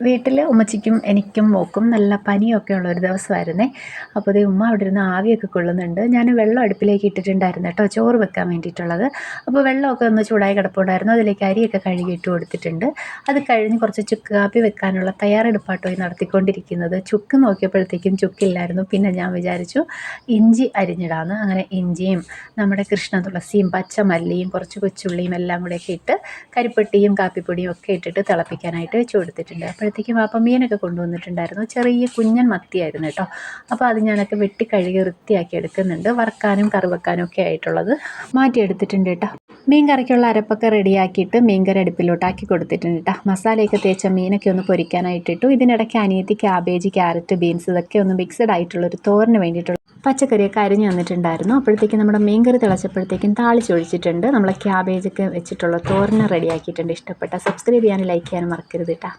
വീട്ടിൽ ഉമ്മച്ചിക്കും എനിക്കും മോക്കും നല്ല പനിയൊക്കെ ഉള്ള ഒരു ദിവസമായിരുന്നേ. അപ്പോൾ ദേ ഉമ്മ അവിടെ ഇരുന്ന് ആവിയൊക്കെ കൊള്ളുന്നുണ്ട്. ഞാൻ വെള്ളം അടുപ്പിലേക്ക് ഇട്ടിട്ടുണ്ടായിരുന്നു കേട്ടോ, ചോറ് വെക്കാൻ വേണ്ടിയിട്ടുള്ളത്. അപ്പോൾ വെള്ളമൊക്കെ ഒന്ന് ചൂടായി കിടപ്പുണ്ടായിരുന്നു. അതിലേക്ക് അരിയൊക്കെ കഴുകി ഇട്ട് കൊടുത്തിട്ടുണ്ട്. അത് കഴിഞ്ഞ് കുറച്ച് ചുക്ക് കാപ്പി വെക്കാനുള്ള തയ്യാറെടുപ്പാട്ടോ ഈ നടത്തിക്കൊണ്ടിരിക്കുന്നത്. ചുക്ക് നോക്കിയപ്പോഴത്തേക്കും ചുക്കില്ലായിരുന്നു. പിന്നെ ഞാൻ വിചാരിച്ചു ഇഞ്ചി അരിഞ്ഞിടാമെന്ന്. അങ്ങനെ ഇഞ്ചിയും നമ്മുടെ കൃഷ്ണ തുളസിയും പച്ചമല്ലിയും കുറച്ച് കൊച്ചുള്ളിയും എല്ലാം കൂടെയൊക്കെ ഇട്ട് കരിപ്പെട്ടിയും കാപ്പിപ്പൊടിയും ഒക്കെ ഇട്ടിട്ട് തിളപ്പിക്കാനായിട്ട് വെച്ച് കൊടുത്തിട്ടുണ്ട്. അപ്പോഴത്തേക്കും വാപ്പ മീനൊക്കെ കൊണ്ടുവന്നിട്ടുണ്ടായിരുന്നു. ചെറിയ കുഞ്ഞൻ മത്തിയായിരുന്നു കേട്ടോ. അപ്പോൾ അത് ഞാനൊക്കെ വെട്ടി കഴുകി വൃത്തിയാക്കി എടുക്കുന്നുണ്ട്. വറുക്കാനും കറി വെക്കാനും ഒക്കെ ആയിട്ടുള്ളത് മാറ്റിയെടുത്തിട്ടുണ്ട് കേട്ടോ. മീൻ കറിക്കുള്ള അരപ്പൊക്കെ റെഡിയാക്കിയിട്ട് മീൻകറി അടുപ്പിലോട്ടാക്കി കൊടുത്തിട്ടുണ്ട് കേട്ടോ. മസാലയൊക്കെ തേച്ച മീനൊക്കെ ഒന്ന് പൊരിക്കാനായിട്ടിട്ടു. ഇതിനിടയ്ക്ക് അനിയത്തി ക്യാബേജ്, ക്യാരറ്റ്, ബീൻസ് ഇതൊക്കെ ഒന്ന് മിക്സഡ് ആയിട്ടുള്ളൊരു തോരന് വേണ്ടിയിട്ടുള്ള പച്ചക്കറിയൊക്കെ അരിഞ്ഞ് വന്നിട്ടുണ്ടായിരുന്നു. അപ്പോഴത്തേക്കും നമ്മുടെ മീൻകറി തിളച്ചപ്പോഴത്തേക്കും താളിച്ചൊഴിച്ചിട്ടുണ്ട്. നമ്മളെ ക്യാബേജൊക്കെ വെച്ചിട്ടുള്ള തോരന് റെഡിയാക്കിയിട്ടുണ്ട്. ഇഷ്ടപ്പെട്ട സബ്സ്ക്രൈബ് ചെയ്യാനും ലൈക്ക് ചെയ്യാനും മറക്കരുത് കേട്ടോ.